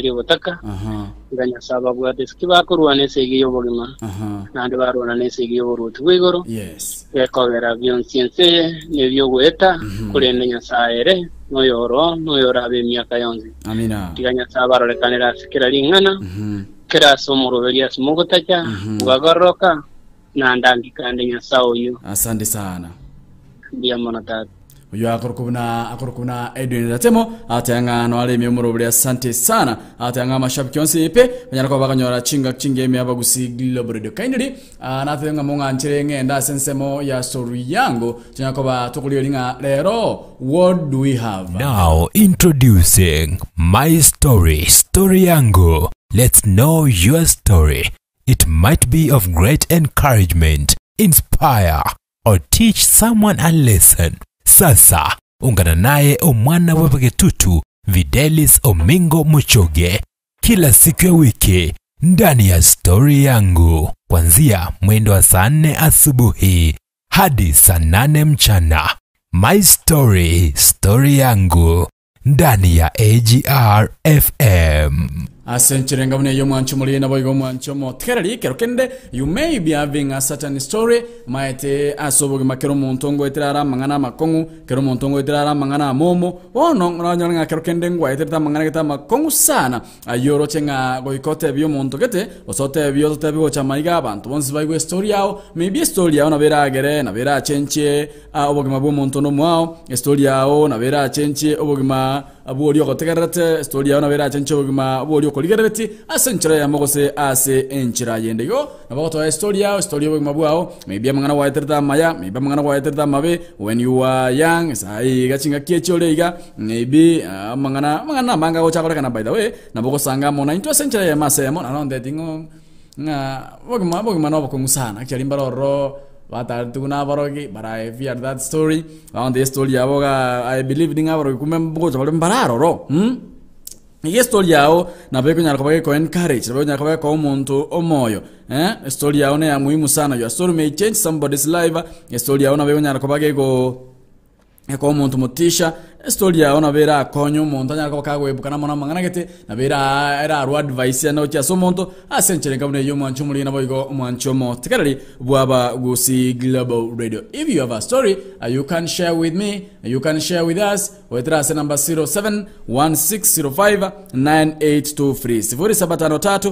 kali butaka nganya saba bwate skiba kurwa ne segi yobogima nandi barona ne segi yoborutu wigoro yes ekogera byonsiense ne byogweta kurende nyasaere no yora be myaka yonzi amina tiganya saba rolekanira sikira lingana kira somoro belias mogotaka ugagoroka na ndangikande nyasao yo asante sana ndia monata uyo akorokuna Edwin Ratemo atanga no ale memoro bya asante sana atanga mashabiki onse ipe banyara ko baganyora chinge emi abagusigilo bredo kindly natenga monga nchirenge nda sensemo ya story yango cyangwa ba tukuliyolinga lero. What do we have now? Introducing my story yango. Let's know your story. It might be of great encouragement, inspire or teach someone a lesson. Sasa ungana naye omwana wepegetutu Videlis Omingo Muchoge kila siku ya wiki ndani ya story yangu kuanzia mwendo wa saa 4 asubuhi hadi saa 8 mchana. My story yangu ndani ya AGR FM. Asenchirenga mune yo mwancho muri na boygo mwancho mo terali kerokende. You may be having a certain story maite asoboge makero montongo etrara mangana makongu kero montongo etrara mangana momo wono nganya kerokende ngwa etrata mangana kita makongu sana ayoro chenga goikote byo montogete osote byo tote chamaiga abantu bonsi baigwe story yao maybe story yao na vera agere na vera chenche oboge mabo montono mwao story yao na vera chenche oboge ma abori ogotegarate story yao na vera chenche oboge ma abori koligarati asenchira ya mogose ase enchira yende yo nabato story yo mabwao maybe amangana wa eterta maya maybe amangana wa eterta mabe when you are young sai gachinga kiecholeiga maybe amangana manga go chakole kana by the way naboko sanga mona into senchira ya masemo na nonde tingo nga bogima no boko musana actually mbaroro Watar tuna barogi, but I fear that story. On the story aboga I believe dinga barogi kumembo chakole mbararo Iyi story yao na beko nyara kwa ko encourage, na beko nyara kwa ko muntu omoyo. Story yao ne ya muhimu sana. Your story may change somebody's life. Story yao na beko nyara kwa ko muntu mutisha. Story yao na bera konyo muntu nyara kwa kagwe bukana mona mangana gete na bera era ru advice ya no kya so muntu asenchere ngabune yo mwancho muri na boygo mwancho mo tikarali bwaba gusi global radio. If you have a story you can share with me, you can share with us. Wetrase number 0716059823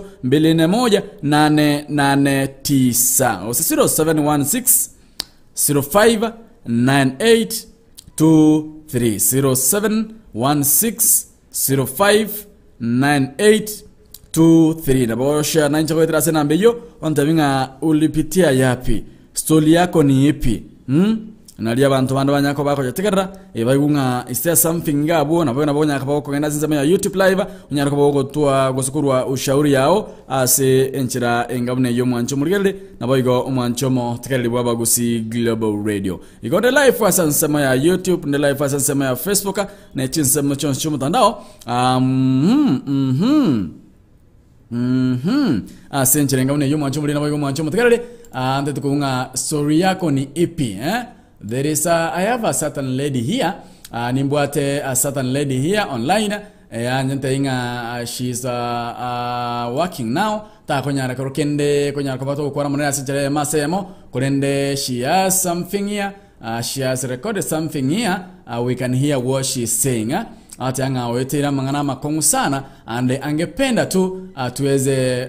0753 241 0716 059823 0716059823 na bosha na nchako wetrase namba hiyo ontabinga ulipitia yapi story yako ni ipi nali abantu bandi banyako bako yategera ebayigunga istea something ngabo nabo nabonya kabako kugenda zinzama ya YouTube live unyarako bako twa gusukurwa ushauri yao ase enchira engabune yo mwancho murigelde naboyigo umwancho mo tekerli baba gusi global radio igonde live asansema ya YouTube nde live asansema ya Facebook na chinsema choncho mtandao asenchira engabune yo mwancho muri naboyigo mwancho mutekerli ande tukunga story yako ni ipi There is I have a certain lady here. Nimbwate a certain lady here online. She's working now. Ta konyara korokende konyara kobato kwa ramona sichere masemo korende she has something here. She has recorded something here. We can hear what she's saying. Atanga wetera mangana makongu sana ande angependa tu tuweze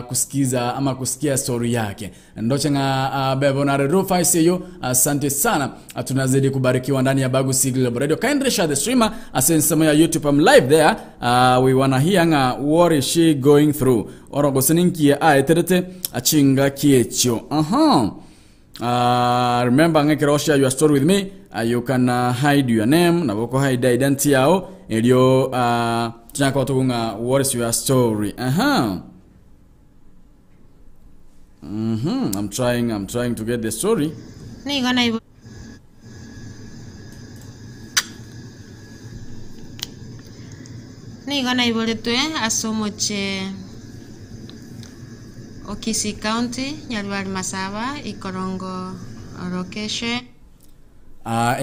kusikiza ama kusikia story yake. Ndochenga bebo na rerufa isiyo asante sana. Tunazidi kubarikiwa ndani ya Bagu Siglo Radio. Kindly share the streamer asensema ya YouTube. I'm live there. We wanna hear what is she going through. Orogo seninki eterete achinga kiecho. Remember ngekero share your story with me. You can hide your name na boko hide identity yao elio tunaka tukunga what is your story. I'm trying to get the story. Ni gana ibole tue asomoche Okisi County Nyarwari Masaba Ikorongo Rokeshe.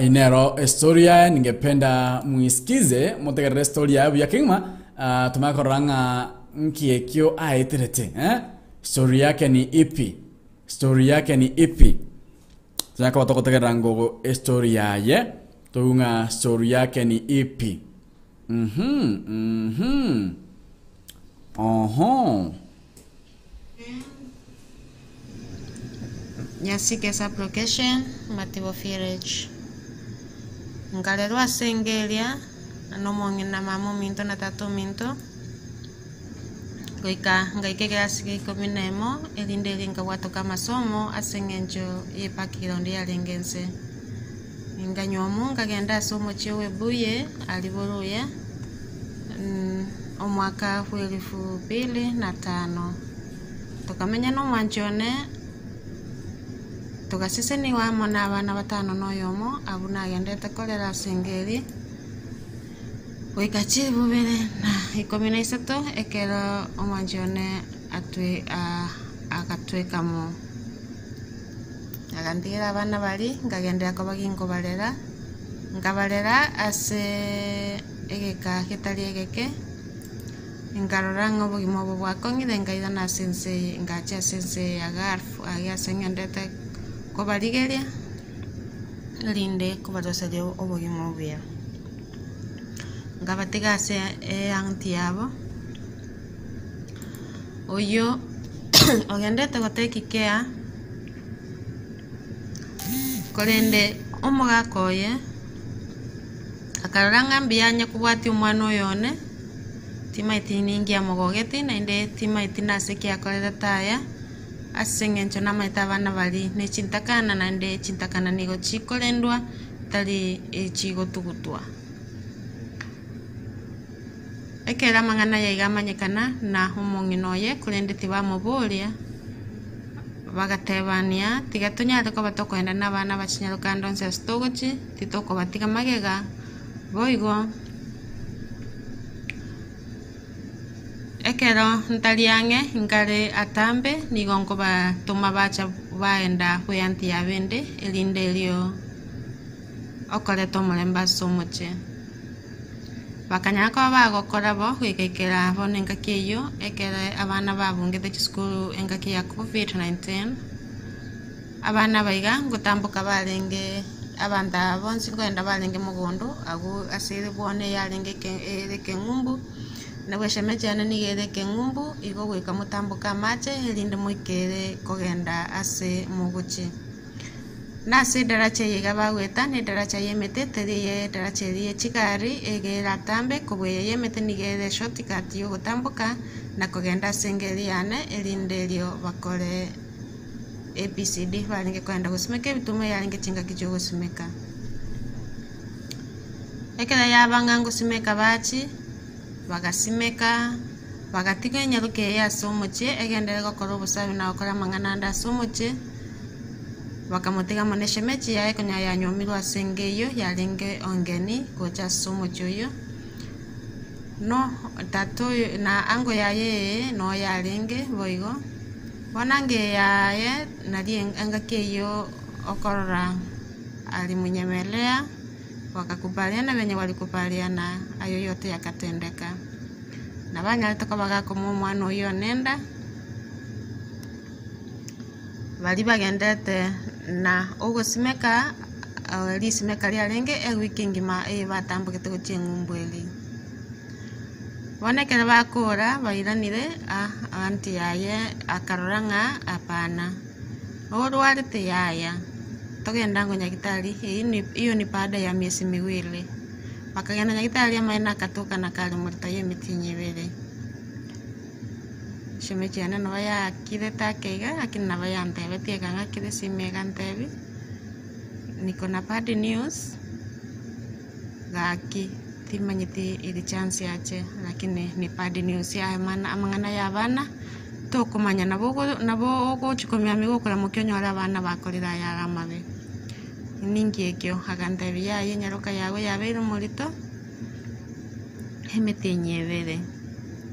Inero historia ningependa muisikize motegere historia ya kingma tumakoranga nkiekyo aeterete story yake ni ipi zaka watokotegera ngogo story yaye tunga story yake ni ipi Nyasike sublocation Matibo Village. Ngalelwa sengelia anomongi na mamu minto na tatu minto. Goika ngaike klasi kominemo elinde linga watu kama somo asengenjo yepakilo ya lengense. Nganyomu ngagenda somo chewe buye aliboluye omwaka 2005 tukamenya no mwanjone tukasiseni wa mona abana batano noyomo abuna agendete kolera singeri wikachi bubere na 13 ekero omwanjone atwe akatwekamo agandira abana bali ngagendera ko bagingo balera ngabalera ase egeka kitali egeke ngaroranga obugimo bwakongire ngaida na sensei ngacha sensei agarfu aya sengendete ko baligeria linde ko badosale obugimo bya ngabatiga se antiabo oyo ogendete gotekikea kolende omoga koye akaranga mbiyanya kubwati umwana oyone timaiti ningia mogogeti na inde timaiti naseki akorera taya asengencho na maita bana bali ne chintakana na inde chintakana nigo chikolendwa tali echigo tugutwa ekera mangana ya igamanyekana na homonginoye kulende tiba mobolia bagatebania tigatunyare ko batokwenda n'abana bakinyaruka ndonse stogochi titoko batiga magega boigo ekero ntaliange ngare atambe nigonko batuma bacha baenda huyanti ya bende elinde elio okore tomolemba somoche bakanyako bagokora bo kwikekera bonenga kiyo ekere abana babungete school engaki ya COVID-19 abana baiga ngutambuka balenge abanda bonsi kwenda balenge mugondo agu asire bone yalenge ke ngumbu na weshemeje ana nigere ke ngumbu igo gwika mutambuka mache elinde muikere kogenda ase muguchi nase darache yega bagweta ne daracha yemete teriye darache ye chikari egera tambe kobwe yemete nigere shortcut yo gutambuka na kogenda sengeliane elindelio bakore ABCD balinge kwenda gusimeka bitume yalinge chinga kicho gusimeka ekera yabanga gusimeka bachi bagasimeka bagatiga nyaruke ya somoche egendere gokora obusabi na okora mangana nda somoche bakamotega moneshemechi yae konya ya nyomirwa sengeyo yalenge ongeni gocha somochoyo no tato na ango yaye no yalenge boigo wanange yaye nali angakeyo okorora alimunyemelea wakakubaliana wenye walikubaliana ayo yote yakatendeka na banya toka bagako mwana oyo nenda bali bagendete na ogosimeka lisimeka lyalenge ewiki ngima batambukete gocheng'umbweli bonekera bakora bairanire anti yaye akaroranga apana orwarite yaya togenda ngo nyagitari iyo ni baada ya miezi miwili bakagenda nyagitari amaina katoka na kali murita yemitinyebere shemechi ana no ya kire takega akina baya ntebe tiega ngakire simega ntebe niko na bad news gaki timanyiti ili chance yache lakini ni bad news ya mana amangana ya bana tokumanya nabo gochikomya amigo kora mukyonyo ara bana bakorera ya amabe ningi ekyo agantebe yaye nyaroka yawe yabere murito emetinyebere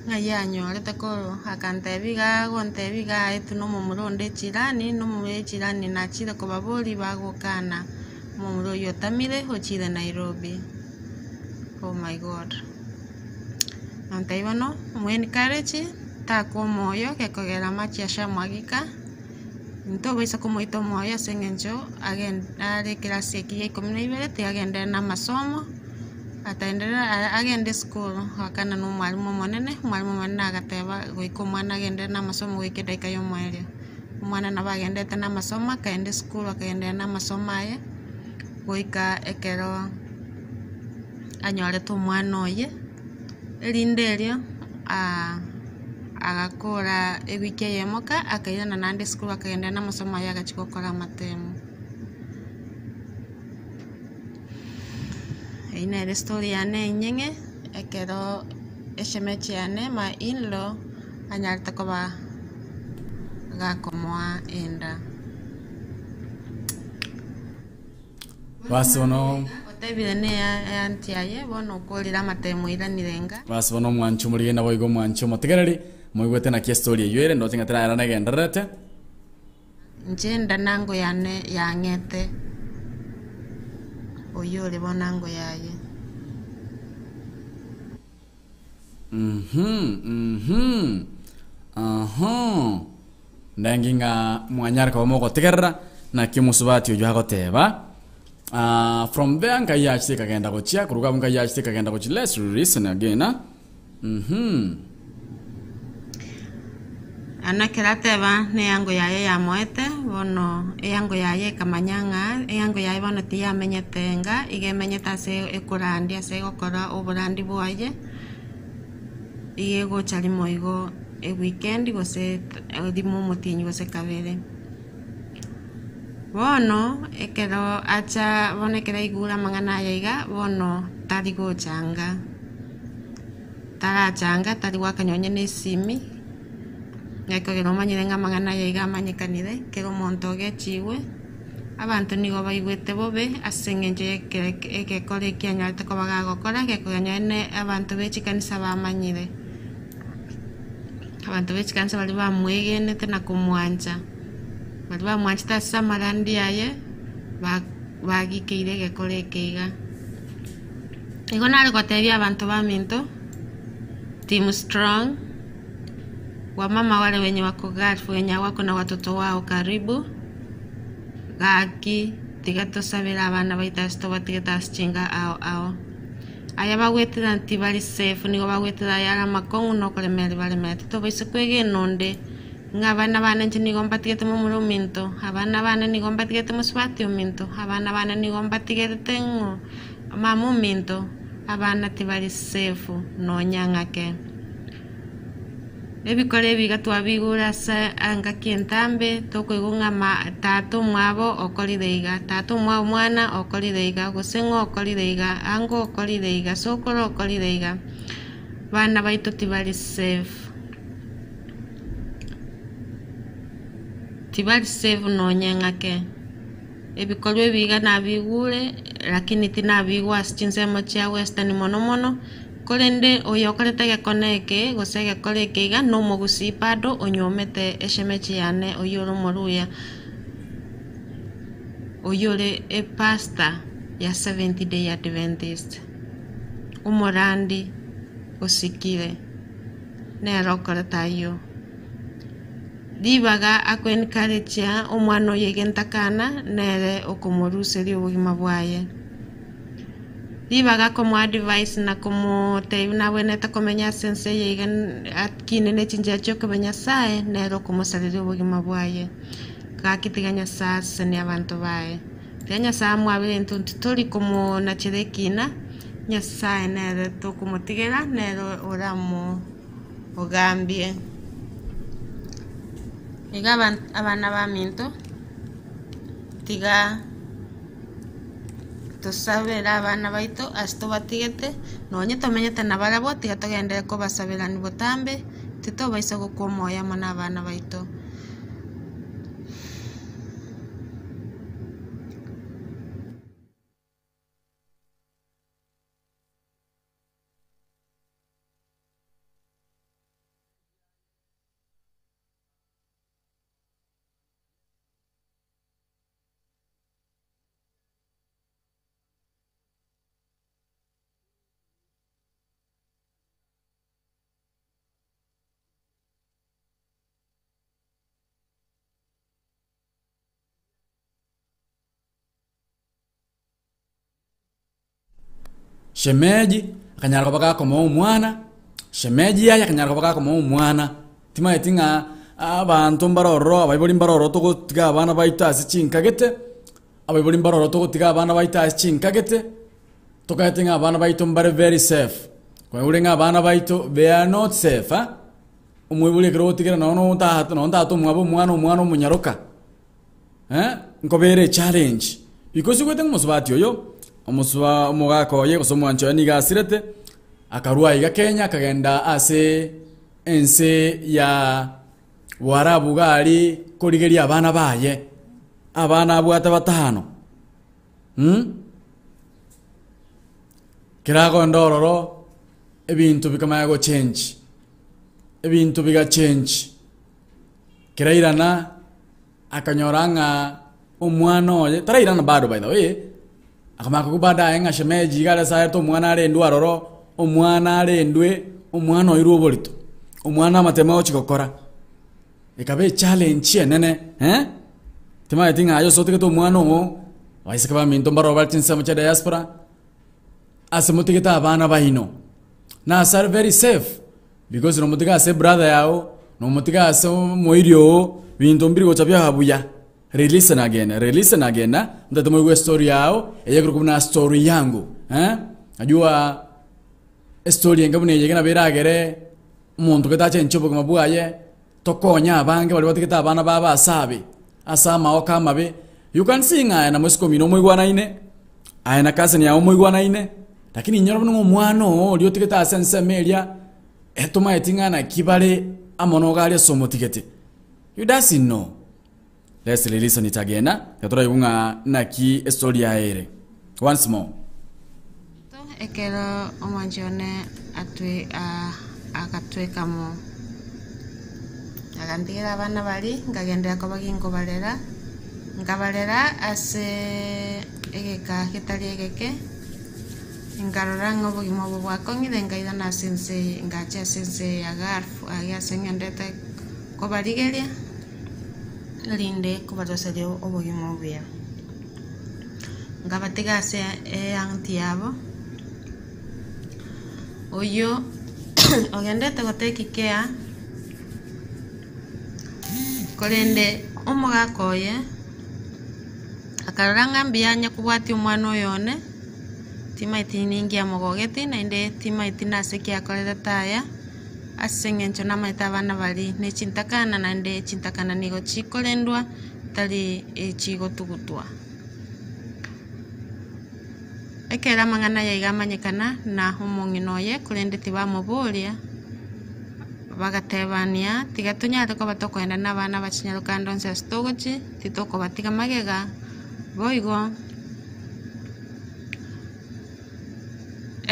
ngayanyo letakoro akantebiga gontebiga etuno mumuronde chirani no mumure chirani na chira ko baboli bagokana mumuro yotamire hochire Nairobi. Oh my god antaibono mweni encourage takwa moyo gekogera machi ashamwagika into baisa kumuita moyo asengencho agende class ya 12 tiagende na masomo ataendelea agende school wakana no mwalimu monene agateba goiko mwana agende na masomo gwikidaika yo mwelio mwana nabagendete na masomo akaende school akaende na masomo aye goika ekero anyore to mwana oye elindelio agakora ewiki yemoka akairana nande school akaenda na masomo aye agachikokora matemo. Ine story yane nyenge ekero eshemechi yane ma inlo anyarta koba gakomoa enda basono otebire ne antiaye bono kolira matemo iranirenga basono mwanchu muri na boigo mwanchu motegereri moigwete na kia story yere ndo tinga tara na genderete njenda nango yane yangete oyole bonango yaye ndanginga mwanyar ka mo gotegerra na kimusubati ojo hagoteba from there nga yachi kagenda gochia kuruga nga yachi kagenda gochi. Let's listen again. Ana kerateba ne yango yaye ya moete bono yango yaye kamanyanga yango yaye bono tia menyetenga igemenyeta se ekurandi ase gokora oburandi bwaye iye gochari moigo e weekend gose dimo mutinyi gose kabere bono ekero acha bono ekera igura mangana yaiga bono tari gochanga tari wakanyonye ne simi ngeko gero manyirenga mangana yaiga manyekanire kero monto gechiwe abantu nigo baigwete bobe asengenje ekekore kianyarte ko bagagokora gekoganyene abantu bechikanisa bamanyire abantu bechikanisa bali bamwegenete na kumwanja bali bamwanchita samarandi yaye bagikeire gekore keiga igo nari gotebia abantu baminto team strong wamama wale wenye wako Gulf wenye wako na watoto wao karibu gaki tigatosabira abana baitasto batigatashinga ao aya bagwetira nti bali safe nigo bagwetira yara makongu no kolemere bale mete to bise kwege nonde ngabana bana nigo mbatigete mu muruminto abana bana nigo mbatigete mu swati uminto abana bana nigo mbatigete tengo mamu minto abana tibali safe no nyangake ebikore bigatwa bigura sa anga kientambe toko igunga tatu mwabo okolideiga tatu mwa mwana okolideiga gosengo okolideiga ango okolideiga sokoro okolideiga bana baito tibali safe no nyangake ebikore biga na bigure lakini tina bigwa sinsemo cha western mono kolende oyokorete gekoneke gosege koleke iga no mogusi pado onyomete eshemechi yane oyoro moruya oyore e pasta ya 70 day Adventist umorandi osikire ne rokoreta yo dibaga akwenkarecha omwana yegentakana nere okomoruseri obugima bwaye dibaga como advice na como te una buena ta komenya sense yegan atkine ne chinjacho ko benya sae nero como salire obugima bwaye kakitiganya saa sene abantu bae tenya saa mwabire ntuntori como na chirekina nya sae nere to como tigera nero oramo ogambie igaban abana baminto tiga tosabera abana baito asto batigete nonye tomenyete nabarabo tiga togende ko basabera ni botambe tito baisa gokomoya mana abana baito shemeji akanyara baka koma umwana shemeji yaya akanyara baka koma umwana tima etinga abantu mbaroro abayiboli mbaroro to tiga abana baita sichinkagete abayiboli mbaroro to tiga abana baita sichinkagete to katinga abana baito mbare very safe kwa ulenga abana baito they are not safe umwibuli kro tigira no ta mwabo mwana munyaroka nkobere challenge because kwete musubati oyo omusuba omugako ye kosomwancho ni gasirete akarua iga Kenya kagenda ase ense ya warabu gali koligeria abana baye abana abwata batano kirago ndororo ebintu bikamaya go change ebintu biga change kirairana akanyoranga umwana oye tarairana bado by the way akamaka kubada enga shemeji gale sa to umwana arendwa roro umwana arendwe umwana oiru oborito umwana matema ochikokora ikabe challenge enene tema etinga ayo sote to umwana o waisika ba minto baro baltinsa mucha diaspora asemutiketa abana bahino na sar very safe because no mutiga se brother yao no mutiga se moirio bintu mbiri go chabya habuya release again ndate moyo story yao eyegro kuna story yangu ajua story ngabu ne yegena beragere umuntu ketache nchobo kumabwaye tokonya abange bali batiketa abana baba asabe asama okamabe you can sing na musiko mino moigwana ine ayana kasani ya moigwana ine lakini nyoro no mwano lyo tiketa asense melia etoma etingana kibale amonogali somo tikete you doesn't know. Let's listen it again. Katora yunga naki story ya ere once more. To ekero omanjone atwe akatwe kamo agandira abana bali ngagendera ko bagingo balera ngabalera ase egeka kitali egeke ngaroranga bugimo bwakongire ngaida na sense ngacha sense agarfu aya sengendete ko baligeria linde kubatosele obugimo bya ngabategase antiabo oyo ogendete gotekikea kolende omugakoye akaranga mbiyanya kubwati umwana oyone timaiti ningi amogogeti na inde timaiti nasekia kolera taya asengencho na maita bana bali ne chintakana na inde chintakana nigo chikolendwa tali chigo tugutwa ekera mangana ya igamanyekana na homonginoye kulende tiba mobolia bagatebania tigatunyate ko batokwenda na bana bachinyaloka ndonse stogochi titoko batiga magega boigo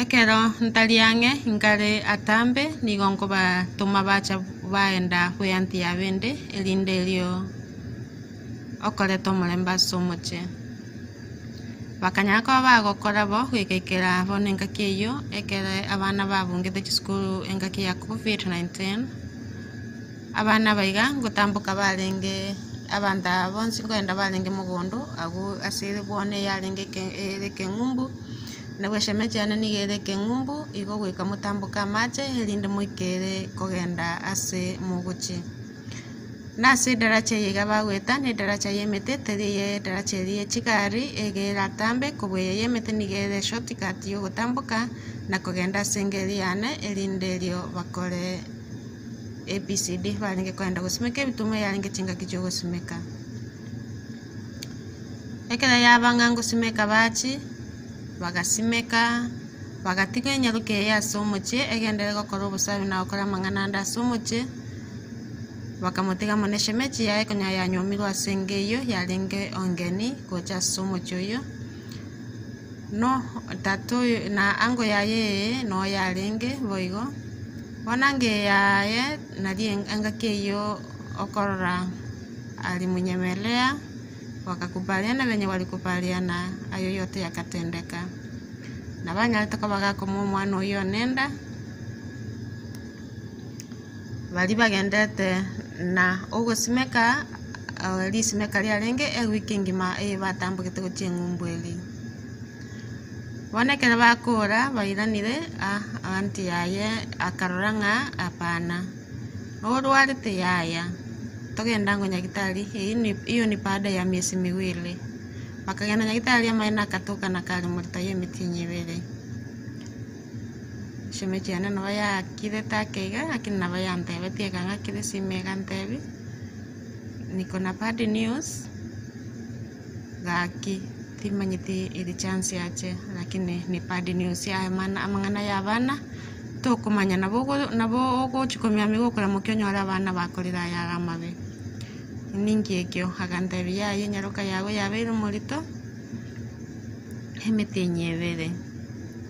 ekero ntaliange ngare atambe nigongo ba toma bacha baenda huyanti ya bende elinde lio okole tomolemba somoche bakanyako bagokora bo kwikekera bonenga kiyo ekere abana babungete school engaki ya COVID-19 abana baiga ngotambuka balenge abanda bonsi kwenda balenge mugondo agu asire bone yalenge ke ngumbu nabweshemeje nigere ngumbu igo gwika mutambuka mache elinde muikere kogenda ase muguchi nase daracha yiga bagweta ne daracha yemete teriye daracha ye chikari egera tambe kobwe yemete nigere shortcut yo gutambuka na kogenda sengeriane elinde lyo bakore ABCD balinge kwenda gusimeka bitume yalinge chinga kicho gusimeka ekera yabanga gusimeka bachi bagasimeka bagatiga nyaruke ya somoche egendere gukora obusabi na okora mangana nda somoche bakamutega moneshemechi yae konya ya nyomirwa asengeyo yalenge ongeni kocha somoche yo no tato na ango yaye no yalenge boigo wanange yaye nali angakeyo okora ali munyemelea wakakubaliana venye walikubaliana ayo yote yakatendeka na banya alitaka bagako mwana oyo nenda bali bagendete na ogosimeka lisimeka lyalenge ewiki ngima batambukite guchengumbweli bonekera bakora bairanire anti yaye akaroranga apana orwarite yaya togenda ngo nyagitari hiyo ni baada ya miezi miwili bakagenda nyagitari amaina katoka na kali murita ye mitinyi bere shemeji ana no ya kide takega akina baya ntebe tiega kide simega ntebe niko na bad news gaki timanyiti ili chance yache lakini ni bad news ya mana amangana ya bana to kumanya nabo chikomya migo kora mukyonyo ara bana bakorira ya amabe ningi ekyo hagantebi ya nyaruka yawe yabere murito emetenye bere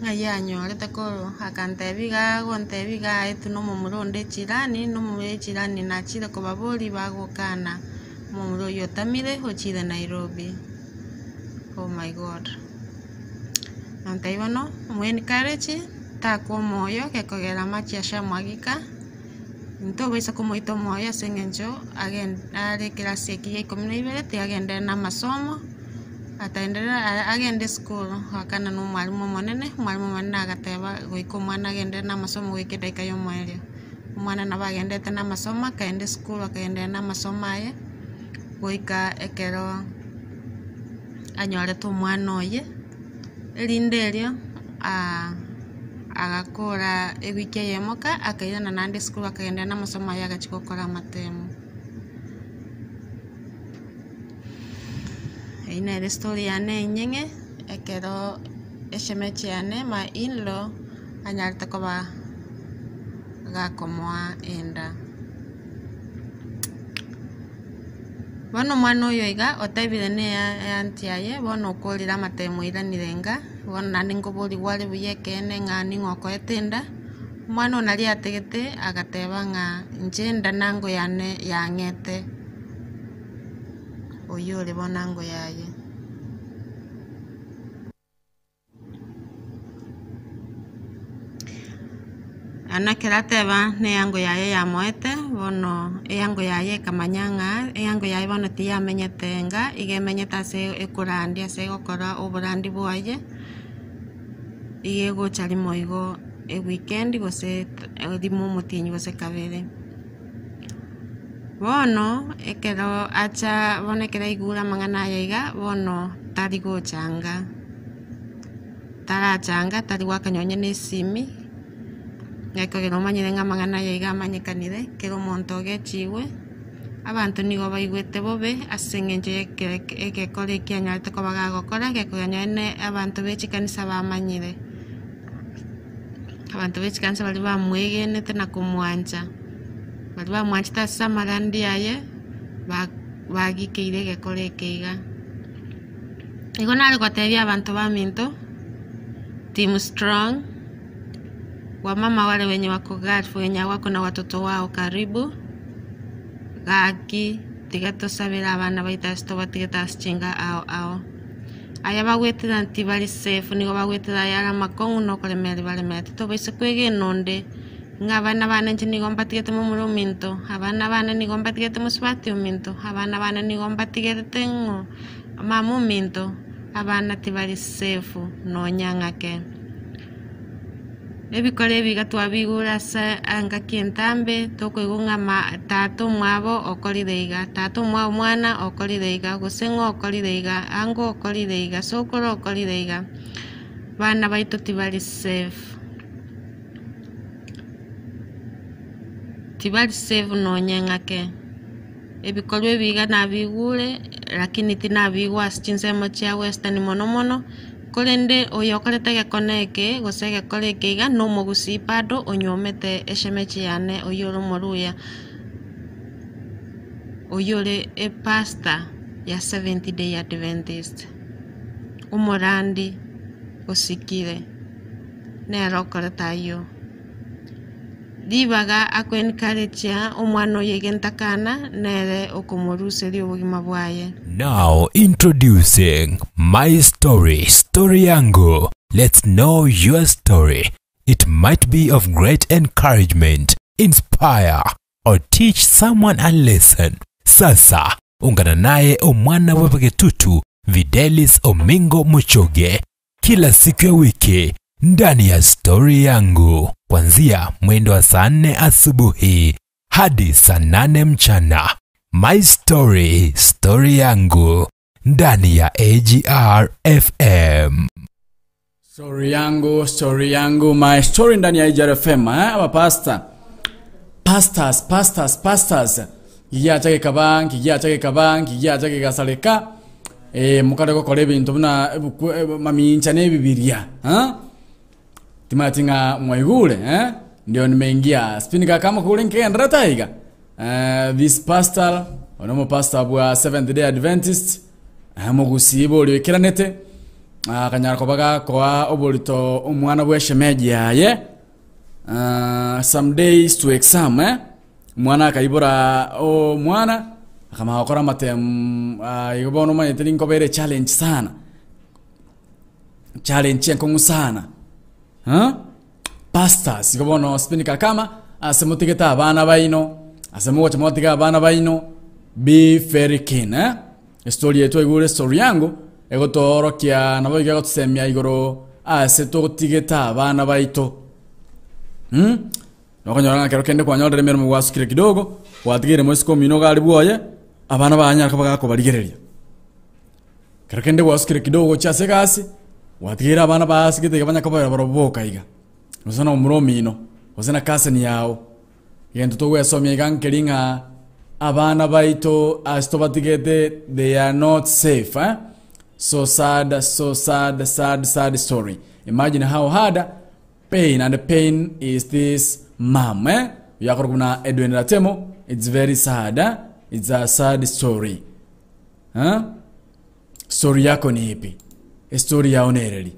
ngayanyo letakoro hagantebi ga gontebi ga etuno mumuronde chirani no mumure chirani na chira ko baboli bagokana mumuro yotamire hochire Nairobi. Oh my God. Antaibano mweni karechi ta ko moyo ke kogera machi asha mwagika nto besa ko moito moyo sengenjo again are klase ki komune ibere te agenda na masomo ataendera agenda school hakana no mwalimu monene agateba goiko mwana agenda na masomo gikideka yo mwelio mwana na bagenda na masomo kaende school akaenda na masomo aye goika ekero anyore to mwana oye lindelio agakora ewike yemoka akaiyana nande school akaenda na masomo ya gachikokora matemo ina ile story ane nyenge ekero eshemechi ane ma inlo anyarta koba gakomoa enda bono mwana oyo iga otabire ne anti aye bono kolira matemo iranirenga bono nandi ngobori wale buyekene ngani ngoko etenda mwana onali ategete agateba nga njenda nango yane yangete oyo le bonango yaye anakerateba ne yango yaye ya moete bono yango yaye kamanyanga yango yaye bono ti amenyetenga igemenyeta se ekurandi ase gokora oburandi bwaye igego chali moigo e weekend gose dimo mutinyi gose kabere bono ekero acha bono ekero igura mangana yaiga bono tarigo changa tari wakanyonye ne simi ngeko gero manyirenga mangana yaiga amanyekanire kero monto gechiwe abantu nigo baigwete bobe asengenje ekekore kianyarte ko bagagokora gekonyane abantu bechikanisa bamanyire abantu bechikanisa bali bamwegenete na kumwanja bali bamwanchita samarandi aye bagikeire gekore keiga igo nari gotebia abantu baminto team strong wamama wale wenye wako Gulf wenye wako na watoto wao karibu gaki tigato sabira abana baitasto batigeta chinga ao aya bagwetira nti bali safe nigo bagwetira yara makongu no kolemeri bale meti to bise kwege nonde ngabana bana nchi nigo mbatigete mu muruminto abana bana nigo mbatigete mu swati uminto abana bana nigo mbatigete tengo mamu minto abana tibali safe no nyangake ebikore bigatwa bigura sa anga kientambe toko igunga tato mwabo okolideiga tato mwa mwana okolideiga gosengo okolideiga ango okolideiga sokoro okolideiga bana baito tibali safe no nyangake ebikore biga na bigure lakini tina bigwa chinsemo cha western monomono kolende oyokolete gekoneke gosege koleke iga no mogusi pado onyomete eshemechi yane oyoro moruya oyore e pasta ya 70 day Adventist umorandi osikire ne rokoleta yo dibaga akwenkarecha omwana yegentakana nere okomoruse obugima bwaye. Now introducing My Story, Story Yangu. Let's know your story. It might be of great encouragement, inspire, or teach someone a lesson. Sasa, ungana naye omwana webegetutu Videlis Omingo Muchoge kila siku ya wiki ndani ya Story Yangu, kuanzia mwendo wa saa 4 asubuhi hadi saa 8 mchana. My Story, Story Yangu ndani ya AGR FM. Story yangu, my story ndani ya AGR FM. Aba pastors. Kigia chake kasaleka. Mukade ko kole bintu buna mamincha ne bibilia. Timatinga mwaigule, ndio nimeingia. Spinika kama kule nkenda taiga. This pastor, onomo pastor bwa Seventh Day Adventist. Mugusibo likiranete. Kanyara kobaga kwa obolito umwana bweshemeji yaye. Some days to exam, mwana akaibora o mwana kama akora matem yibono manye telinko bere challenge sana. Challenge yangu sana. Pastors yibono spinika kama asemutigeta abana baino, asemuwa chamotiga abana baino, be very keen, Story yetu igure story yangu ego torokia nabo igago tsemya igoro aseto tigeta abana baito. Nokonyora kero kende kwa nyora remero mwasukire kidogo watigire mwesiko minoga ali bwoye abana banya kabaga ko baligereria. Kero kende wasukire kidogo cyase gasi watigire abana basigite kabanya kabaya baroboka iga. Usana umuromino, usana kaseni yao. Yendo to wesomye gankelinga abana baito astobatigete they are not safe, So sad story. Imagine how hard pain, and the pain is this mom, Yakoruna Edwin Ratemo. It's very sad, It's a sad story. Story yako ni ipi? Story ya onereli.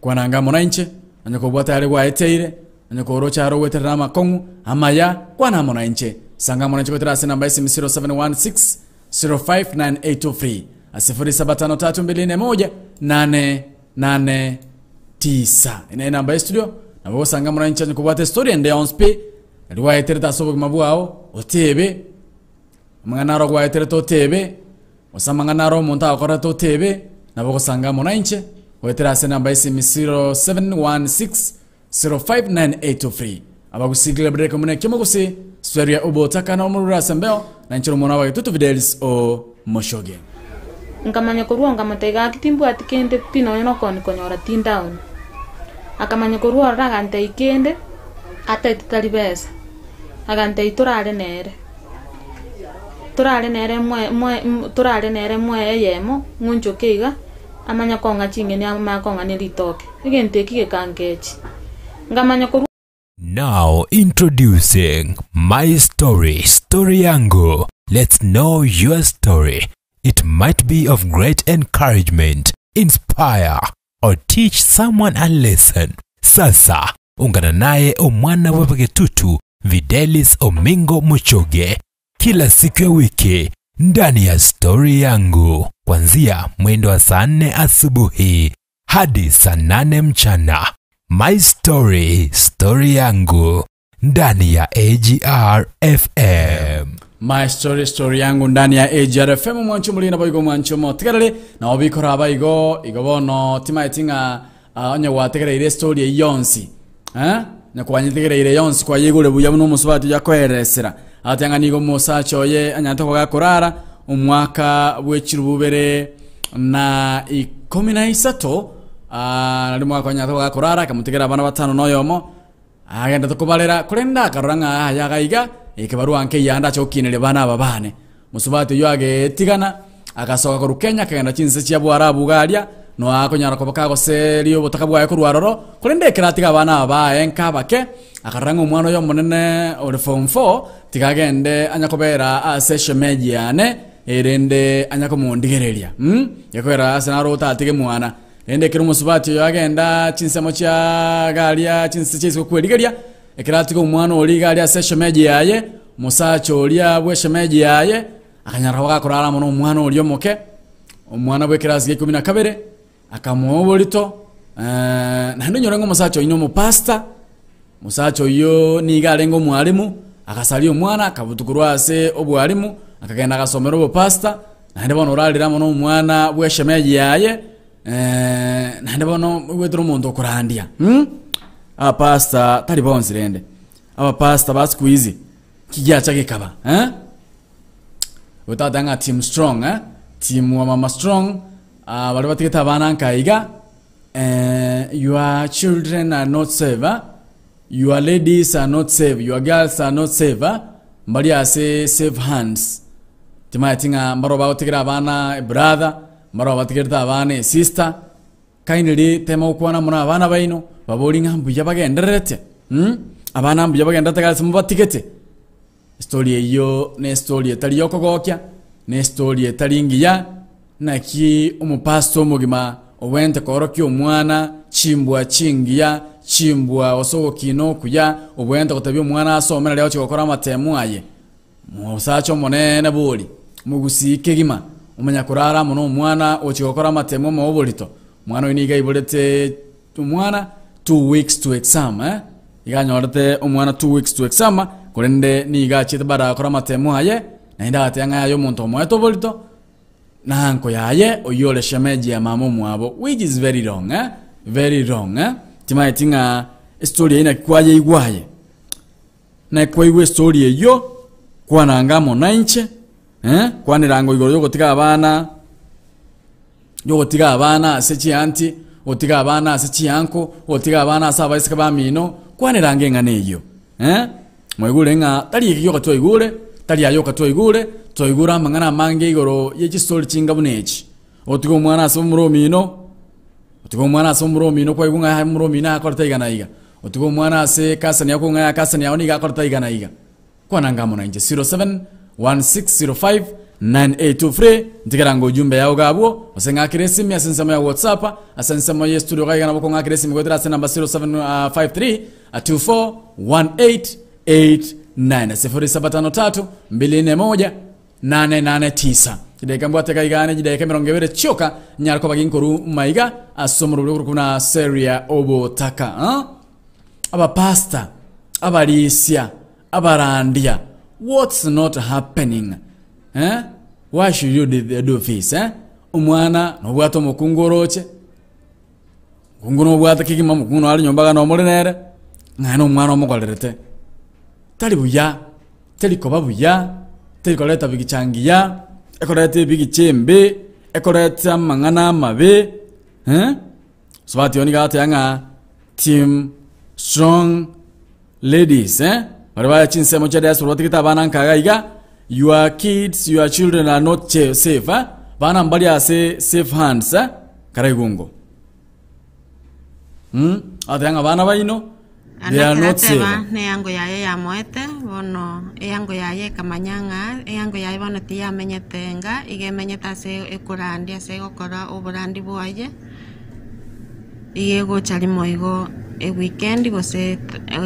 Kwa nanga monainche, anyako bwata yale wa eteire, anyako rocha aro weterana makongu, amaya, kwa na monainche. Sanga monainche kwa terasi namba isi 0716 059823. Asifuri 75341 ina namba ya studio. Na wako sanga monainche anyako bwata story ende on spe. Aliwa etere tasobo kimabuao, otebe. Manganaro kwa etere to tebe. Osa manganaro monta wakora to tebe. Na wako sanga monainche. Wetere ase namba isi 0716 059823. Aba kusigile breke mune kimo kusi story ya ubotaka na umurura sembeo na nchiro mwana wa tutu videlis o moshoge. Nkamanya kurua ngamatega kitimbu atikende pino yono koni konyora tindown. Akamanya kurua ragante ikende ata italibesa. Agante iturale nere. Turale nere mwe yemo nguncho keiga amanya konga chingeni ama konga nilitoke. Igente kike kangechi. Ngamanya kurua. Now introducing My Story, Story Yangu. Let's know your story. It might be of great encouragement, inspire, or teach someone a lesson. Sasa, ungana naye omwana wapake tutu Videlis Omingo Muchoge. Kila siku ya wiki, ndani ya Story Yangu. Kuanzia mwendo wa saa 4 asubuhi hadi saa 8 mchana. My Story, Story Yangu ndani ya AGR FM. My Story yangu ndani ya AGR FM. Mwancho mulina boigo mwancho motegerere na obikora abayigo igobono timaitinga onye wategerere story yonsi. Na kwanyitegere yonsi kwa yegule buya muno musubati yakweresera. Atanga nigo musacho ye anyanto kwa korara umwaka bwechirububere na 13. Nari mwaka nyato wa korara kamutegera abana batano noyomo agenda tukubalera kurenda karanga yagaiga ikibaru anke yanda chokinele bana babane musubati yoage tigana akasoka ku Kenya kagenda chinse cia bwarabu galia no akonyara kobaka goseriyo botakabwa yakurwaroro kurende kiratiga bana baenka bake akaranga umwana yo munene ori form 4 tigagende anyakobera aseshe mediane erende anyakomundigereria yakwera asenaro tatige mwana ende kiri musubati yo agenda chinsemo cha galia chinse chisko kweligeria ekiratiko umwana oli galia seshe mediaye musacho olia bweshe mediaye akanyara bagakorara muno umwana oli omoke umwana bwe kirasi 12 akamubolito nando nyorengo musacho ino mu pastor musacho yo ni galengo mwalimu akasali umwana akabutukurwa ase obwalimu akagenda agasomera obo pastor nande bono ralira muno umwana bweshe mediaye nande bono wetro muntu kurandia pastor tali bonzirende aba pastor basqueeze kijya chake kaba utadanga team strong team wa mama strong bali batigeta abana nkaiga your children are not safe your ladies are not safe your girls are not safe mbali ase safe hands timatinga mbaro bautigira abana brother mbaro batigeta abana sister kindly tema ukwana muna abana baino babolinga mbuya bagenderete abana mbuya bagenderete kasi mubatigete story eyo ne story etali yokogokya ne story etali ngiya naki umupasto mugima obwente korokyo omwana chimbwa chingiya chimbwa osoko kino kuya obwente kotabyo omwana asomera leo chikokora amatemu aye musacho monene boli mugusike gima umenya kurara muno omwana ochikokora amatemu mu obolito mwana winiga ibolete omwana 2 weeks to exam iganyorete omwana 2 weeks to exam kurende niga chitbara kora amatemu aye naenda atanga yayo muntu omweto bolito nanko yaye oyole shemeji ya mama mwabo, which is very wrong very wrong timaitinga story ina kwaye igwaye na kwa iwe story eyo kwana ngamo nainche kwani rango igoro yogotiga abana asechi anti otiga abana asechi anko otiga abana asaba isika bamino kwani range ngane eyo mwigure nga tali ikiyoka to igure tali ayoka to igure toigura mangana mange igoro yechi story chinga bunechi otigo umwana asomuro mino kwa igunga ha muro mina akorta igana iga otigo umwana ase kasani yako nga kasani yaoni ga akorta igana iga kwa nangamo na nje 0716059823 ndikirango ujumbe yao gabo osenga kiresimu ya sensema ya WhatsApp asensema ya studio ga igana boko nga kiresimu kwa dirasa number 0753241889 0753241889 Jideka mbwate kaigane jideka mirongewere choka nyarko baginkoru maiga asomuru kuna seria obo taka aba pastor abalisia abarandia what's not happening why should you do this umwana no bwato mukungoroche kunguno bwata kigima mukuno ali nyombaga no mulinere ngano umwana omukolerete tali buya tali koba buya tali koleta bigichangiya ekolete bigichembe ekolete mangana mabe swati oni gata yanga team strong ladies baraba chinsemo chade aswati kita bana nkagaiga your kids your children are not safe bana mbali ase safe hands karaigungo atanga bana baino they are not safe ne yango yaye ya moete bono yango yaye kamanyanga yango yaye bono tia menyetenga igemenyeta se ekurandia se gokora oburandi bwaye igego chali moigo e weekend gose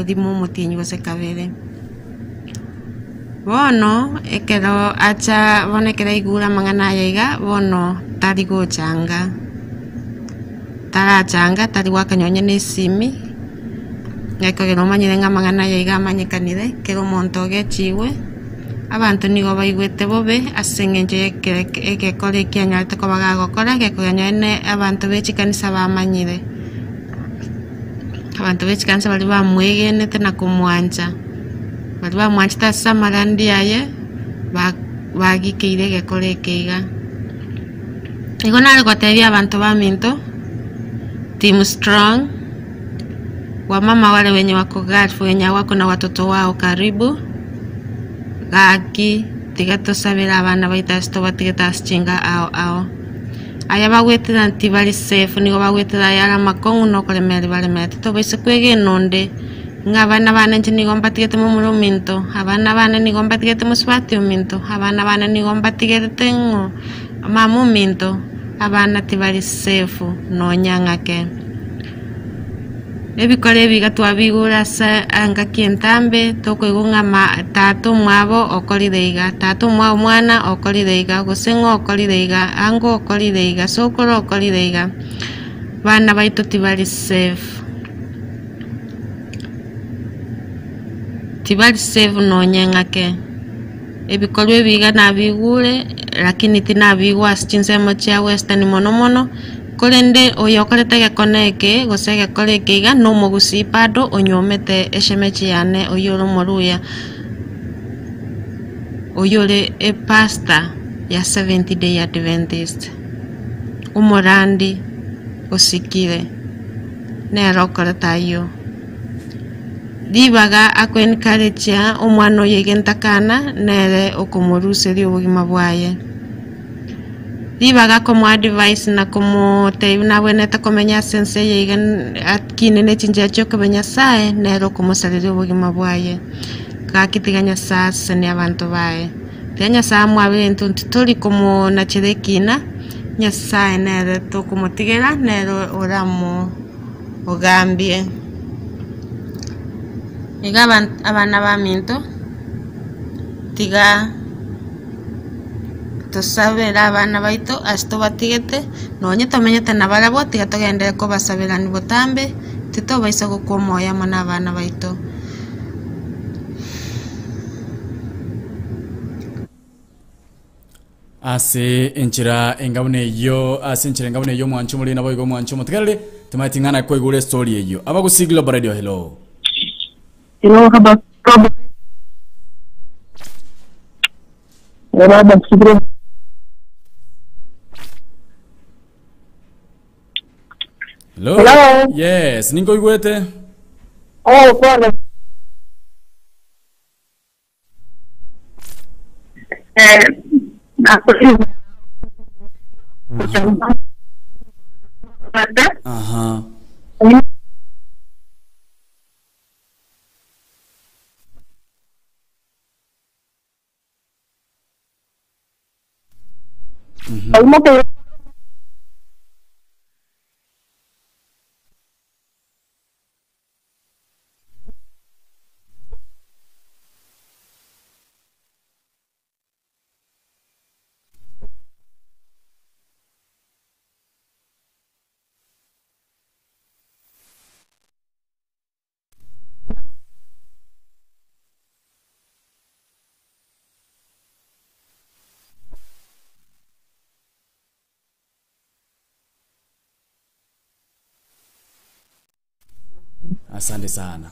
dimo mutinyi gose kabere bono ekero acha bonekera igura mangana yaiga bono tarigo changa tari wakanyonye nesimi ngako gero manyirenga mangana yaiga manyekanire kero montoge chiwe abantu nigo baigwete bobe asengenje eke kore kyanyate ko bagagokora geko ganyene abantu bechikanisa bamanyire abantu bechikanisa bali bamwegenete na kumwanja bali bamwanja samarandi yaye bagikeire gekore keiga igo nale gotebia abantu baminto team strong wamama wale wenye wako Gulf wenye wako na watoto wao karibu gaki tigato sabira abana baitasto batigeta chinga ao aya bagwetira nti bali safe nigo bagwetira yara makongu no kolemeri bale mete to bise kwege nonde ngabana bana nigo mbatigete mu muruminto abana bana nigo mbatigete mu swati uminto abana bana nigo mbatigete tengo mamu minto abana tibali safe no nyangake ebikore bigatwa bigura sa anga kientambe toko igunga tatu mwabo okolideiga tatu mwabo mwana okolideiga gosengo okolideiga ango okolideiga sokoro okolideiga bana baito tibali safe no nyangake ebikore biga na bigure lakini tina bigwa chinsemo cha western mono Kurende oyokorete gekoneke gosege koreke iga no mogusi pado onyomete eshemechi yane oyoro moruya oyore e pasta ya 70 Day Adventist umorandi osikire nero koretayo dibaga akwenkarecha omwana yegentakana nere okomoruseri obugima bwaye dibaga como advice na como te una buena ta komenya sense yegen akinene chinjacho komenya sae nero como salire obugima bwaye kakitiganya saa sene abantu bae tenya saa mwabe ntunturi como na chedekina nya sae nere to como tigera nero oramo ogambie igaban abana baminto tiga tosabera abana baito asto batigete nonye tomenyete nabara bo tiga togende ko basabera ni botambe tito baisa go komoya mana abana baito ase enchira engabune yo mwanchu muri nabo go mwanchu mutegerere tumatingana ko igure story eyo abagusigilo radio. Hello haba Hello. Yes, ningo igwete. Oh, pole. Aha. Asante sana.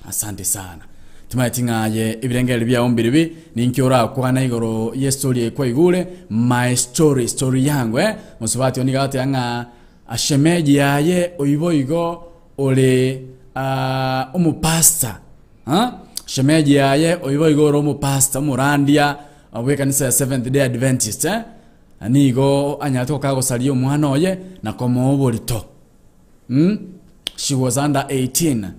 Asante sana. Tumatingaye ibirengere bya ombiribi ninkiora kwana igoro ye story kwa igure my story yangu musubati onigate anga ashemeji yaye oiboigo ole umupasta shemeji yaye oiboigo ro umupasta murandia we kanisa ya Seventh Day Adventist anigo anyato kago salio umwana oye na komo oborito. She was under 18.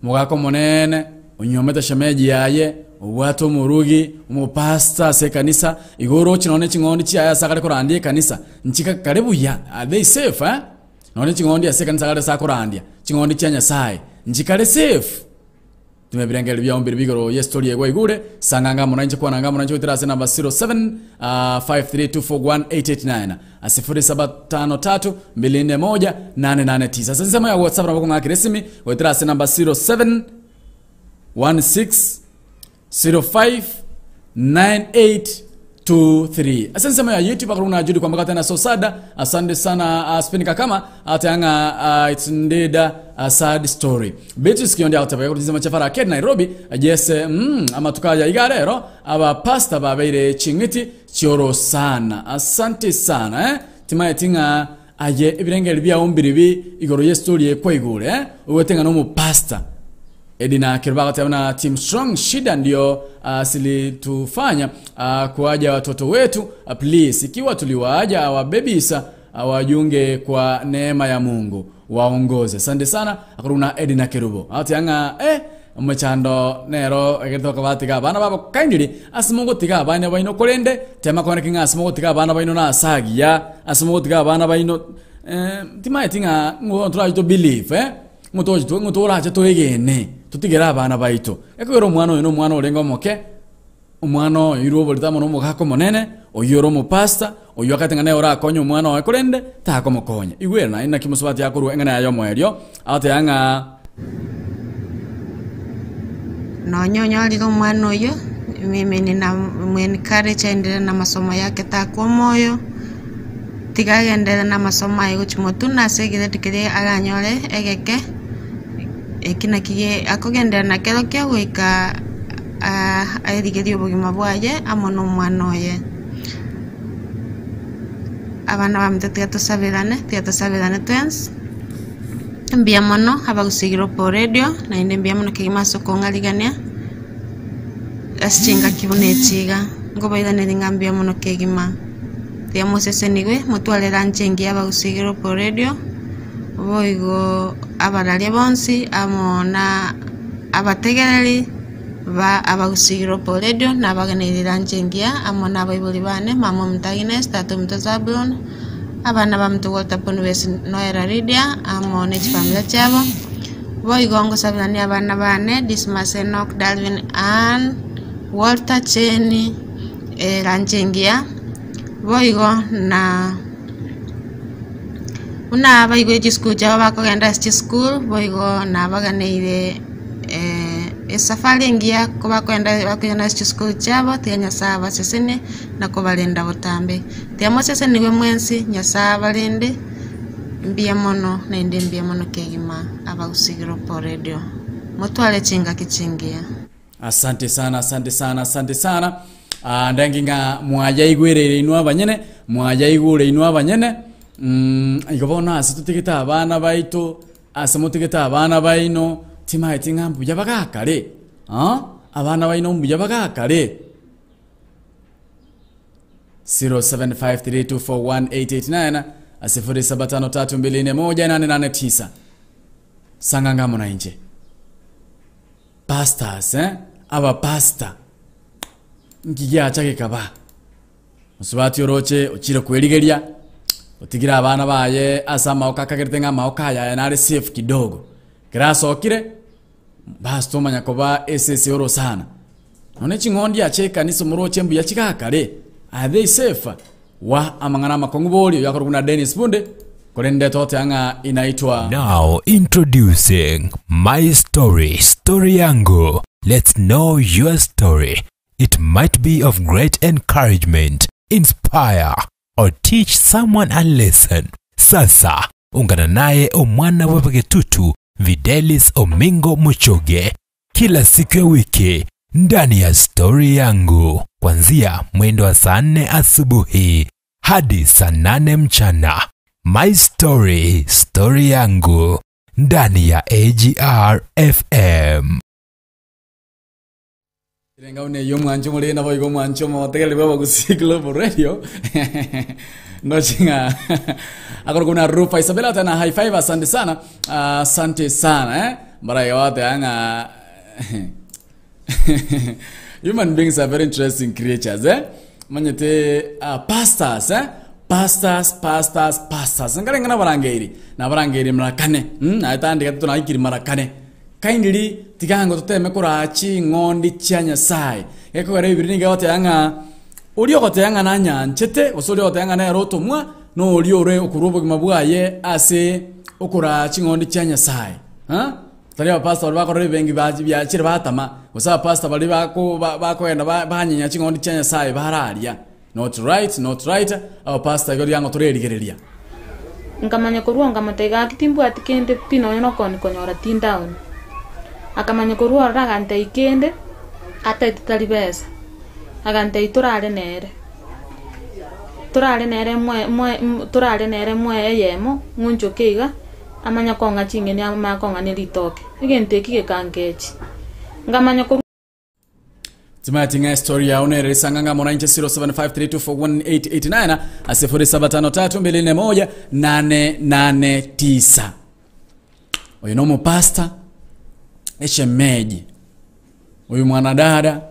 Mugako monene unyometa shemeji yaye wato murugi umupasta se kanisa igoro chinone chingondi chiaya sakare korandie kanisa nchika karibu ya are they safe none chingondi ya se kanisa kare sakorandia chingondi chanya sai nchikale safe. Tumebirengele bya ombiri bigoro ye story yego igure sanganga munanje kwa nanga munanje utirase namba 07 532418889 0753 241 889. Sasa sema ya WhatsApp na bako resimi utirase namba 07 16 05 9823. Asante sana ya YouTube akaruna judi kwa mbakata na sosada. Asante sana Spenika kama atanga it's indeed a sad story. Beatrice kiondi autaba kutizama chafara Kenya Nairobi jese ama tukaya igarero aba pasta babeire chingiti chioro sana. Asante sana timaye tinga aye ibirengeli bya ombiribi igoro ye story kwa igure uwetenga no mu pasta Edina Kirbaga tena Team Strong shida ndio silitufanya kuaja watoto wetu please ikiwa tuliwaaja wabebisa wajunge kwa neema ya Mungu waongoze. Asante sana akuruna Edina Kirubo atianga umechando nero egetoka batiga bana babo kaindiri asimungo tiga bana baino kolende tema kone kinga asimungo tiga bana baino na sagia asimungo tiga bana baino timaye tinga ngo try to believe ngutora acha toegene tutigera abana baito ekero umwana orenga moke umwana irubo litamo no mugako monene oyoro mu pasta oyo akatenga ne ora konyo umwana wa kurende ta ko mokonya igwera ina kimusubati yakuru engana yayo moerio ate anga no nyonyo ali umwana oyo mimi ninamu-encourage aendelee na masomo yake takwa moyo tigagendera na masomo ayo chimotuna segire tikire aganyore egeke ekina kiye akogendera na kero kya wika airigerio bugima bwaye amono mwana oye abana bamtetia tusabirane twins mbia mono abagusigiro po radio na inde mbia mono kigimaso kongaligania asichinga kibunechiga ngobaidane ngambia mono kegima tia mosesenigwe mutwalera nchengi abagusigiro po radio boigo abaralia bonsi amona abategereri ba abagusigiro po radio na baganirira nchengia amona baibuli bane mama mtagines tatu mtazabun abana bamtugota ponwesi noera ridia amone chifamila chabo boigo ngo sabirani abana bane Dismas Enoch Dalvin Ann Walter Cheni ranchengia boigo na una baigo chisku chao bakogenda school boigo na baganire safari ngia ko bakogenda school chabo tianya saba sesene na ko balenda botambe tiamo sesene gwe mwensi nya saba lende mbia mono na inde mbia mono kegima abagusigiro po radio mutwale chinga kichingia. Asante sana ndanginga mwajaigwere inwa banyene mwajaigure inwa banyene igobona asitutigita abana baito asamutigita abana baino timaiti ngambu yabagakare abana baino mbu yabagakare 0753241889 0753241889 sanganga mona inje pastors aba pastor ngiya chake kaba musubati oroche ochire kweligeria otigira abana baye asama okakagerete nga maokaya yanare safe kidogo kirasokire basto manya koba SS oro sana none chingondi acheka niso muroche mbu yachikakare are they safe wa amangana makongu boli yakoruna Dennis Bunde kolende tote anga inaitwa Now introducing My Story yangu. Let's know your story. It might be of great encouragement, inspire, or teach someone a lesson. Sasa, ungana naye omwana wepegetutu Videlis Omingo Muchoge kila siku ya wiki ndani ya Story yangu kuanzia mwendo wa saa 4 asubuhi hadi saa 8 mchana. My Story yangu ndani ya AGR FM. Ngaune yo mwancho mole na boigo mwancho motegele baba gusiglo por radio no chinga akor kuna rufa Isabella tana high five asante sana mara yote anga human beings are very interesting creatures manyete pastors ngare ngana barangeri marakane atandika tutuna ikiri marakane kaindiri tigango tuteme kurachi ngondi cyanya sai eko gare ibiri ninga wote anga uriyo gote anga nanya nchete osori gote anga na roto mwa no uriyo re okurubo gimabwaye ase okurachi ngondi cyanya sai tari aba pastor bakore bengi baji byakire batama usaba pastor bali bakoenda banyenya chingondi cyanya sai bararia not right aba pastor gori yango turerigereria nkamanya kuruonga matega kitimbu atikende pino yono konyora tindown akamanya kuruora raganta ikende ata italibesa aganta iturale nere mwe yemo ngunjo keiga amanya konga chingeni ama konga nelitoke igente kike kangechi ngamanya Timatinga story ya unere sanganga mona inche 0753241889 asifuri 753218889 oyo no pastor eshemeji huyu mwanadada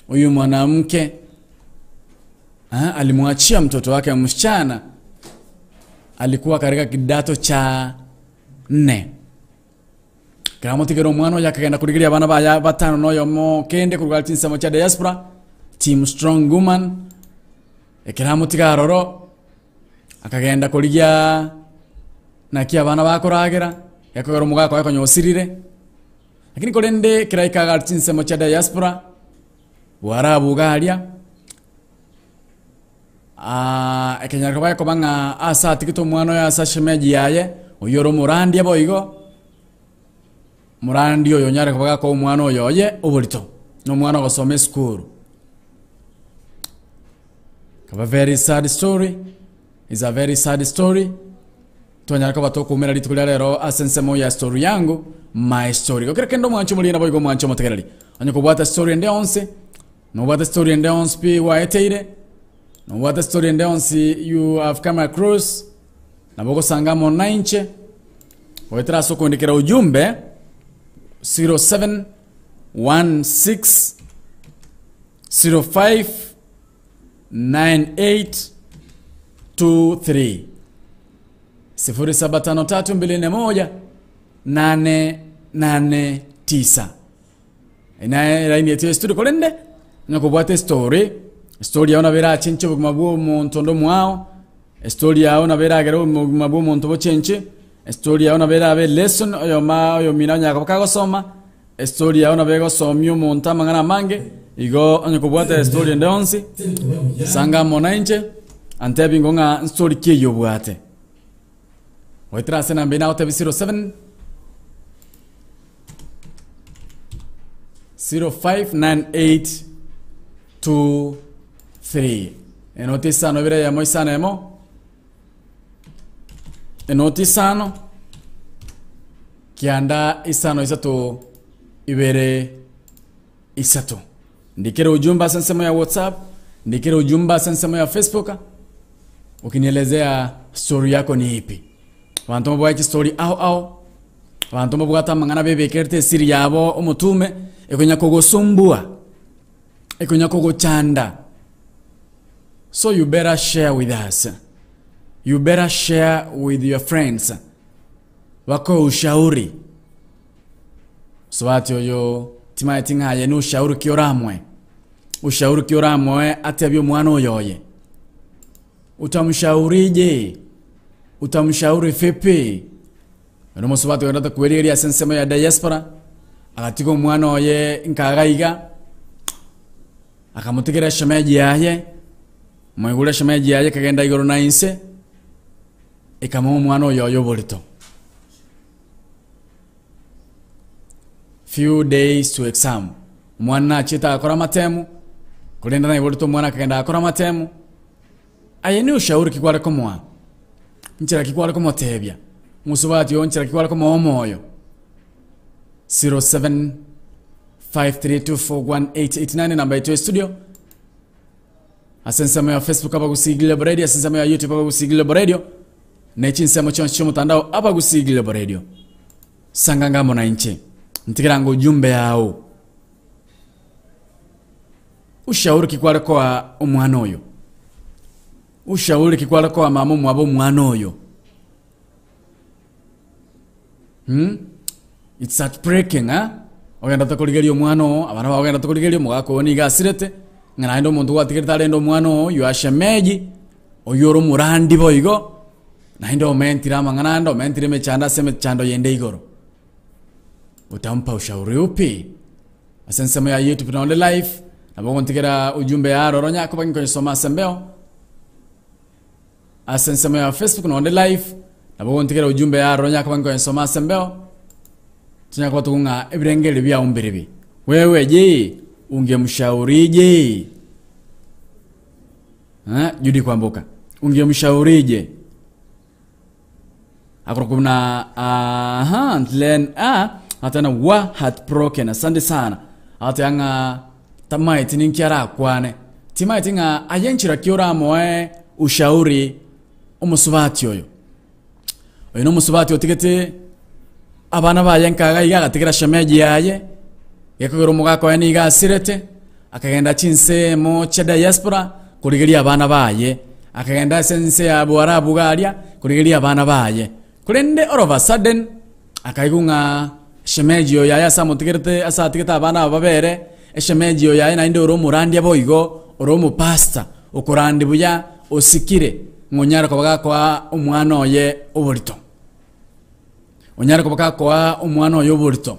huyu mwanamke alimwachia mtoto wake msichana alikuwa katika kidato cha 4 Kiramutigero mwana yakagenda kurigiria abana baya batano noyo mo kende kurugala tinsamo cha diaspora team strong woman ekiramutigaro akagenda kurigia nakia abana bakoragira yakogero mugako yakonyosirire lakini kolende kiraikaga tinsamo cha diaspora Warabu galia ekenya kabaye kobanga asa tikito mwana ya asa shemeji yaye oyoro murandi aboigo murandi oyo nyara kabaga ko mwana oyo ye obolito no mwana gosome school. Kaba very sad story is a very sad story. Twanyara kaba to kumera litukula lero asensemo ya story yangu my story. Okere kendo mwancho muri na boigo mwancho motegerali anyako bwata story ende onse no bwata story ende onse pi waeteire no bwata story ende onse you have come across na bogo sangamo 9 waitara soko ndikira ujumbe 0716 05 9823 0753218889 ina line yetu studio kolende nakubwate story yaona bera chenche bugmabu muntu ndo mwao story yaona bera gero bugmabu muntu bo chenche story yaona bera be lesson oyo minanya akabaka gosoma story yaona bego somyo muntu amangana mange igo anyakubwate story ndonsi sanga monainche antebi ngonga story kiyo bwate waitara sena mbena otabi 07 059823 enotisano bire ya moisana emo enotisano kianda isano isato ibere isato ndikere ujumba sensemo ya WhatsApp ndikere ujumba sensemo ya Facebook ukinielezea story yako ni ipi wantu mbaye story au wantu mbugata mangana bebe kerte siri yabo umutume ekunya kogosumbua ekunya kogochanda. So you better share with us, you better share with your friends wako ushauri swati oyo timaitinga ye no ushauri kioramwe atebyo mwana oyoye utamshaurije utamshauri fepe no musubati wenda kweleli asensema ya diaspora agatiko mwana oye nkagaiga akamutegera shemeji yaye mwegula shemeji yaye kagenda igoro nainse ikamo mwana oyo bolito few days to exam mwana chita akora matemu kulenda na bolito mwana kagenda akora matemu ayeni ushauri kikwale ko mwana nchira kikwale ko motebya musubati yo nchira kikwale ko moyo 0753241889 namba yetu studio asensema ya Facebook aba gusigile radio asensema ya YouTube aba gusigile radio nechinsemo choncho mutandao aba gusigile radio sanganga mona inche ntikirango ujumbe yao ushauri kikwale kwa umwana oyo ushauri kikwale kwa mama mwabo mwana oyo it's heartbreaking ogenda takoligerio mwana abana bagenda takoligerio mugako ni gasirete ngana ndo muntu watikirita lendo mwana oyo ashemeji oyoro murandi boigo na ndo mentira mangana ndo mentire mechanda seme chando yende igoro utampa ushauri upi asensema ya YouTube na live na bongo ntikira ujumbe ya roronya ko bangi soma sembeo asensema ya Facebook na live na bongo ntikira ujumbe ya roronya ko bangi soma sembeo tunya kwa tukunga ebirengele bya umbiribi wewe je ungemshaurije Judi Kwamboka ungemshaurije akrokuna len atana wa heartbroken asante sana atanga tamaiti ninkiara kwane timaiti nga ayenchira kiora moe ushauri umusubati oyo no musubati otigete abana bayenkaga igatikira shemeji yaye yakogero mugako yani gasirete akagenda chinsemo cha diaspora kuligeria abana baye akagenda sense ya Arabu galia kuligeria abana baye kulende all of a sudden akaigunga shemeji yo yaya samutigerte asatigeta abana babere shemeji yo yaya nainde oro murandi aboigo oro mu pastor ukurandi buya osikire ngonyara kobaga kwa umwana oye oborito onyara kobaga kwa umwana oye oborito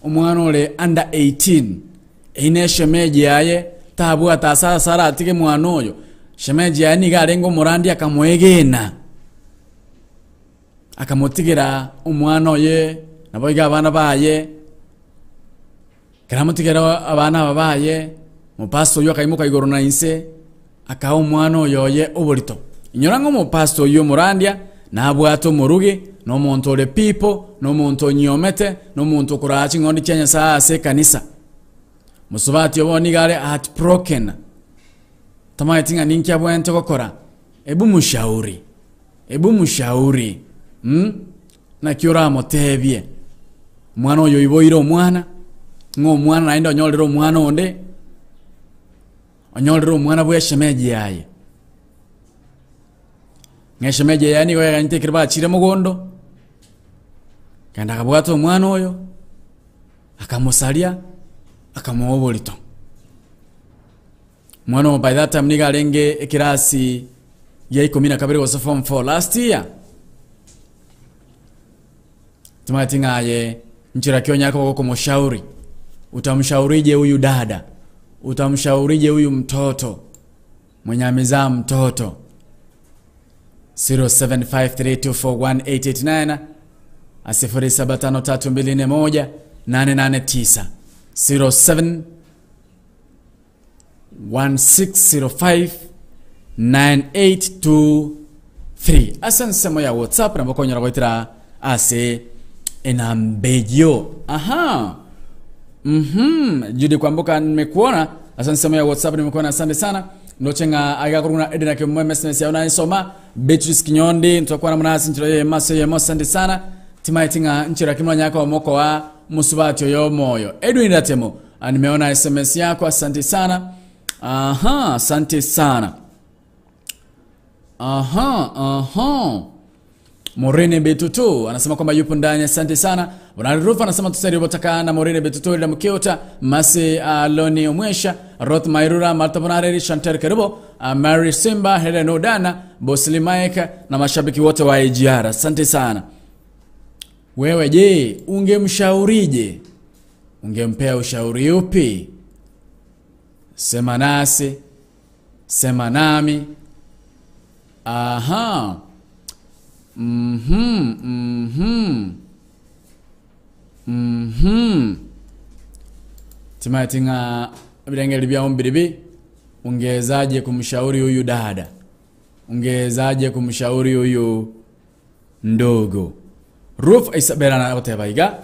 umwana ole under 18 ine shemeji yaye tabu atasa sara atike mwana oyo shemeji yani garengo murandi akamwegena akamutigera umwana oye naboiga abana baye karamutigera abana babaye mupasto yo akaimuka igoro na inse akaho umwana oyo ye oborito inyorango mupasto yo murandia nabwato muruge no muntu ole people no muntu nyomete no muntu kurachi ngondi cyanya saa se kanisa musubati yoboni gare at broken tamayitinga ninki abwente gukora ebu mushauri na kyora motebye mwana oyo iboiro mwana ngo mwana naenda onyolero mwana onde onyolero mwana bwe shemeji yaye ngeshemeje yani ko yantekira bachire mugondo kanda kabwato mwana oyo akamusalia akamuobolito mwana by that time niga lenge ekirasi ya 12 was form 4 last year tumatingaye nchira kyonya ko kumushauri utamshaurije huyu dada utamshaurije huyu mtoto mwenye amezaa mtoto 0753241889 0753241889 0716059823 asansemo ya WhatsApp na bokonyora goitira ase enambejo Judy kwamboka nimekuona asansemo ya WhatsApp nimekuona asante sana nochenga agakuruna edina ke mwe message ya unaisoma Beatrice Kinyondi tutakuwa na mnasi nchiro ye maso ye asante sana timaitinga nchira kimwa nyaka omoko wa musubati yo moyo Edwin Datemo nimeona SMS yako asante sana asante sana Morene Betutu anasema kwamba yupo ndani asante sana Rufa anasema tusari botaka na Morene Betutu ila mkiota Masi Loni Omwesha Roth Mairura Marta Bonareri Chanter Karibo Mary Simba Helen Odana Bosli Maeka na mashabiki wote wa AGR asante sana wewe je ungemshaurije ungempea ushauri upi sema nasi sema nami Timaitinga bilengeli bya ombiribi ungezaje kumshauri huyu dada ungezaje kumshauri huyu ndogo Ruf Isabella na otebaiga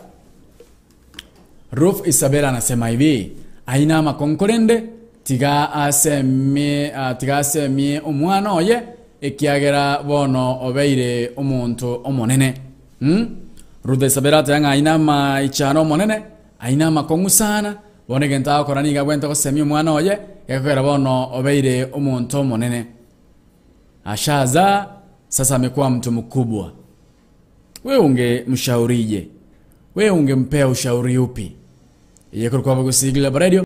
Ruf Isabella anasema hivi aina makonkorende tiga asemie umwana oye ekiagera bono obeire omuntu omonene Ruth Isabella tanga aina maichano omonene aina makongu sana bone genta korani gabwenta ko semie umwana oye yakera bono obeire omuntu omonene ashaza sasa amekuwa mtu mkubwa wewe ungemshaurije wewe ungempea ushauri upi yeye kwa kusigila radio